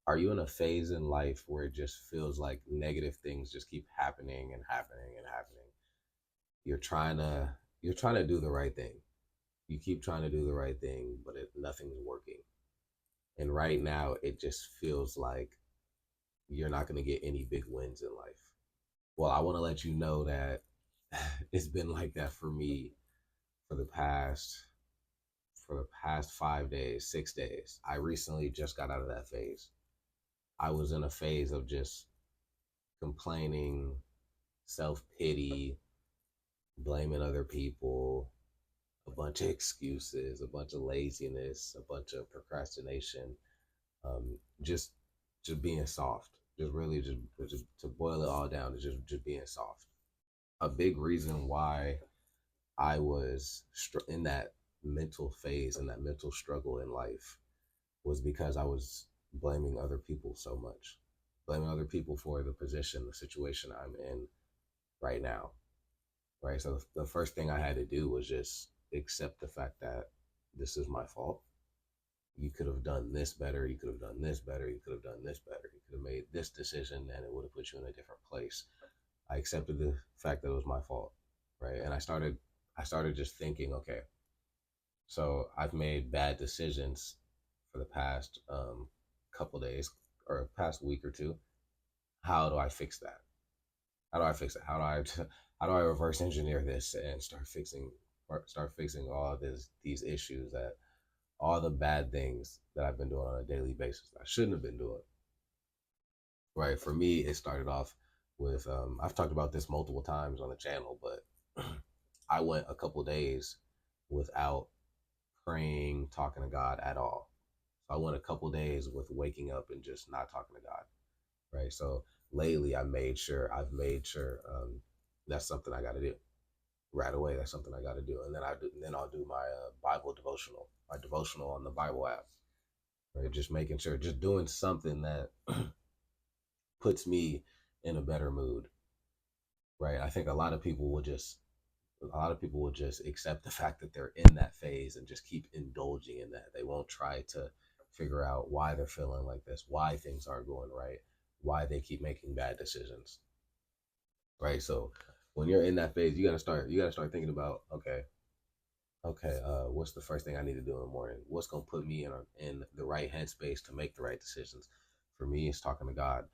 Are you in a phase in life where it just feels like negative things just keep happening and happening and happening? You're trying to you're trying to do the right thing. You keep trying to do the right thing, but nothing's working. And right now, it just feels like you're not going to get any big wins in life. Well, I want to let you know that it's been like that for me for the past 5 days, 6 days. I recently just got out of that phase. I was in a phase of just complaining, self pity, blaming other people, a bunch of excuses, a bunch of laziness, a bunch of procrastination, just being soft. Just really just to boil it all down to just being soft. A big reason why I was in that mental phase and that mental struggle in life was because I was blaming other people so much, blaming other people for the position, the situation I'm in right now. Right. So the first thing I had to do was just accept the fact that this is my fault. You could have done this better. You could have done this better. You could have done this better. You could have made this decision and it would have put you in a different place. I accepted the fact that it was my fault. Right. And I started just thinking, okay, so I've made bad decisions for the past couple days or past week or two. How do I fix that? How do I fix it? How do I reverse engineer this and start fixing all these issues, that all the bad things that I've been doing on a daily basis that I shouldn't have been doing. Right. For me, it started off with I've talked about this multiple times on the channel, but I went a couple days without praying, talking to God at all. So I went a couple days with waking up and just not talking to God. Right. So lately, I've made sure that's something I got to do right away. That's something I got to do, and then I'll do my Bible devotional, my devotional on the Bible app. Right. Just making sure, just doing something that puts me in a better mood. Right. I think a lot of people will just accept the fact that they're in that phase and just keep indulging in that. They won't try to figure out why they're feeling like this, why things aren't going right, why they keep making bad decisions. Right. So when you're in that phase, you gotta start thinking about, okay, what's the first thing I need to do in the morning? What's gonna put me in the right headspace to make the right decisions? For me, it's talking to God.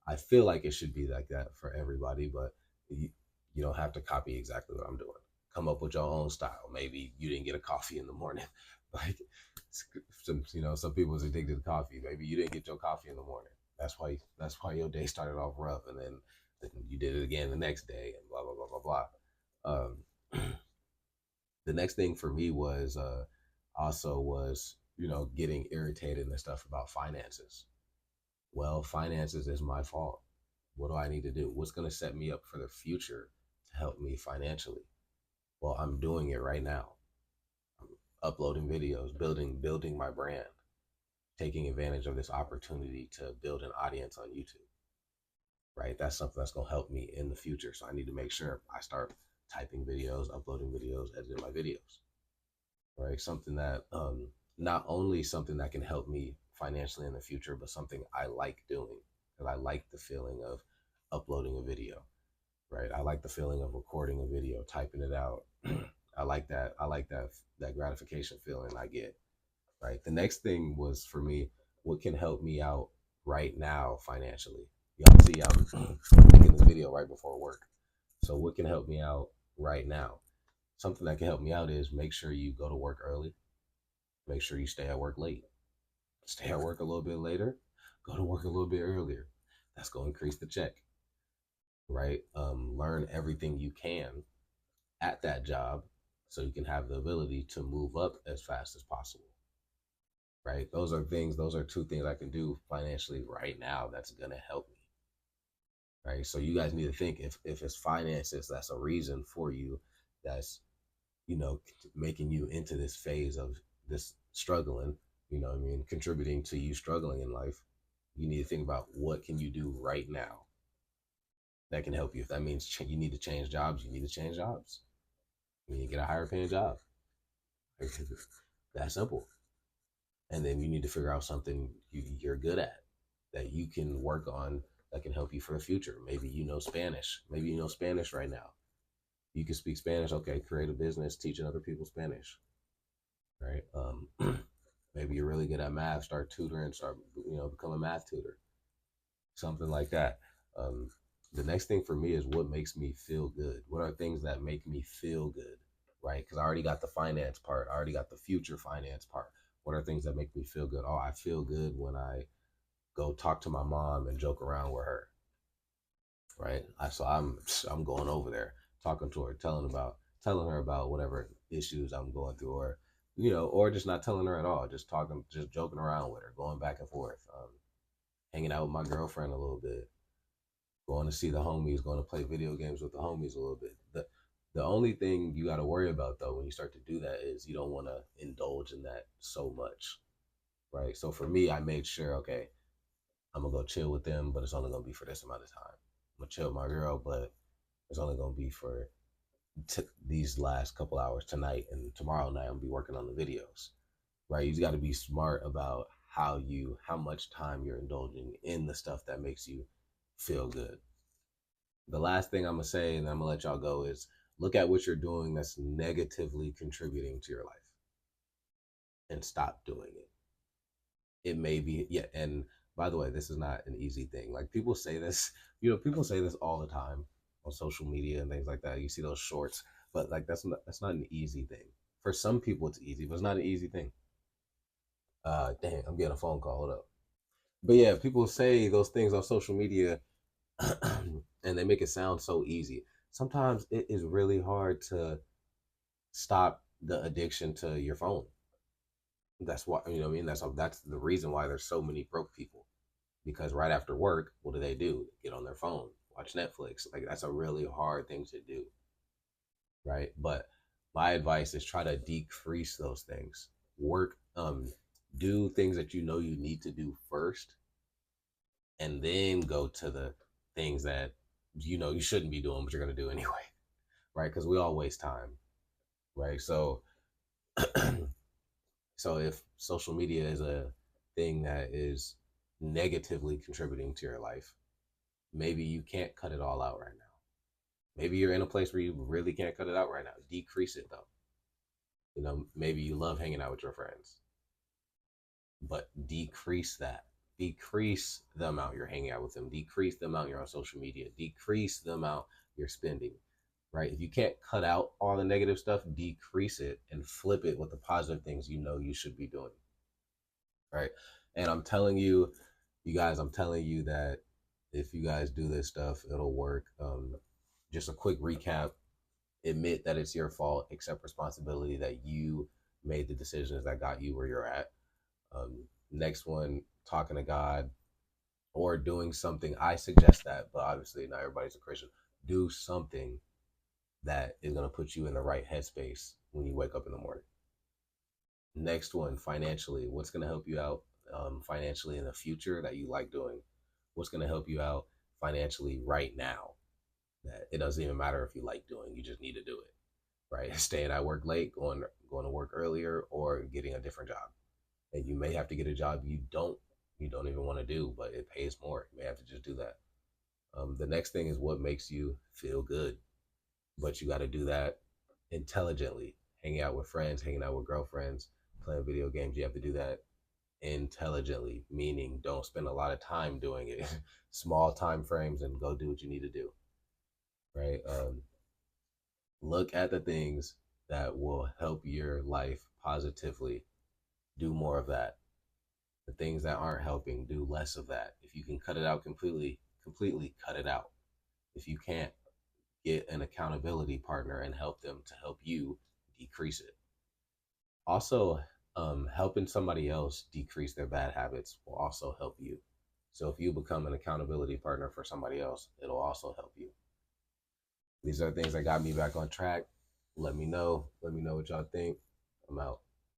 I feel like it should be like that for everybody, but you, you don't have to copy exactly what I'm doing. Come up with your own style. Maybe you didn't get a coffee in the morning, like some people's addicted to coffee. Maybe you didn't get your coffee in the morning. That's why your day started off rough, and then you did it again the next day, and blah blah blah blah blah. The next thing for me was also was getting irritated and stuff about finances. Well, finances is my fault. What do I need to do? What's going to set me up for the future to help me financially? Well, I'm doing it right now. I'm uploading videos, building my brand, taking advantage of this opportunity to build an audience on YouTube. Right? That's something that's going to help me in the future. So I need to make sure I start typing videos, uploading videos, editing my videos. Right? Something that not only something that can help me financially in the future, but something I like doing, because I like the feeling of uploading a video. Right? I like the feeling of recording a video, typing it out. I like that. I like that gratification feeling I get. Right? The next thing was for me, what can help me out right now financially? Y'all see, I'm making this video right before work. So what can help me out right now? Something that can help me out is make sure you go to work early. Make sure you stay at work late. Stay at work a little bit later. Go to work a little bit earlier. That's going to increase the check, right? Learn everything you can at that job so you can have the ability to move up as fast as possible, right? Those are two things I can do financially right now that's going to help me, right? So you guys need to think, if it's finances, that's a reason for you, that's making you into this phase of this struggling, what I mean, contributing to you struggling in life. You need to think about what can you do right now that can help you. If that means you need to change jobs, you need to change jobs. You need to get a higher paying job. That simple. And then you need to figure out something you're good at that you can work on that can help you for the future. Maybe you know Spanish. Maybe you know Spanish right now. You can speak Spanish. Okay, create a business teaching other people Spanish, right? Maybe you're really good at math. Start tutoring. Start, become a math tutor. Something like that. Um, the next thing for me is what makes me feel good. What are things that make me feel good, right? Because I already got the finance part. I already got the future finance part. What are things that make me feel good? Oh, I feel good when I go talk to my mom and joke around with her, right? I'm going over there, talking to her, telling her about whatever issues I'm going through, or or just not telling her at all, just talking, just joking around with her, going back and forth, hanging out with my girlfriend a little bit, going to see the homies, going to play video games with the homies a little bit. The only thing you got to worry about though when you start to do that is you don't want to indulge in that so much, right? So for me, I made sure, okay, I'm gonna go chill with them, but it's only gonna be for this amount of time. I'm gonna chill with my girl, but it's only gonna be for these last couple hours tonight, and tomorrow night I'm gonna be working on the videos. Right? You got to be smart about how much time you're indulging in the stuff that makes you feel good. The last thing I'm gonna say, and I'm gonna let y'all go, is look at what you're doing that's negatively contributing to your life and stop doing it. It may be, yeah. And by the way, this is not an easy thing. Like people say this, people say this all the time on social media and things like that. You see those shorts, but like that's not an easy thing. For some people, it's easy, but it's not an easy thing. Dang, I'm getting a phone call. Hold up. But yeah, people say those things on social media and they make it sound so easy. Sometimes it is really hard to stop the addiction to your phone. That's why, you know what I mean? That's the reason why there's so many broke people. Because right after work, what do? Get on their phone, watch Netflix. Like that's a really hard thing to do, right? But my advice is try to decrease those things. Work, do things that you know you need to do first, and then go to the things that you know you shouldn't be doing, but you're going to do anyway, right? Because we all waste time, right? So, so if social media is a thing that is negatively contributing to your life, maybe you can't cut it all out right now. Maybe you're in a place where you really can't cut it out right now. Decrease it though. Maybe you love hanging out with your friends, but decrease that. Decrease the amount you're hanging out with them. Decrease the amount you're on social media. Decrease the amount you're spending. Right? If you can't cut out all the negative stuff, decrease it and flip it with the positive things you know you should be doing. Right? And I'm telling you, you guys, I'm telling you that if you guys do this stuff, it'll work. Just a quick recap: admit that it's your fault. Accept responsibility that you made the decisions that got you where you're at. Next one, talking to God or doing something. I suggest that, but obviously not everybody's a Christian. Do something that is going to put you in the right headspace when you wake up in the morning. Next one, financially. What's going to help you out financially in the future that you like doing? What's going to help you out financially right now? That it doesn't even matter if you like doing, you just need to do it. Right? Staying at work late, going to work earlier, or getting a different job. And you may have to get a job you don't even want to do, but it pays more. You may have to just do that. The next thing is what makes you feel good, but you got to do that intelligently. Hanging out with friends, hanging out with girlfriends, playing video games. You have to do that intelligently, meaning don't spend a lot of time doing it. Small time frames and go do what you need to do. Right? Look at the things that will help your life positively. Do more of that. The things that aren't helping, do less of that. If you can cut it out completely cut it out. If you can't, get an accountability partner and help them to help you decrease it. Also, helping somebody else decrease their bad habits will also help you. So if you become an accountability partner for somebody else, it'll also help you. These are things that got me back on track. Let me know. Let me know what y'all think. I'm out.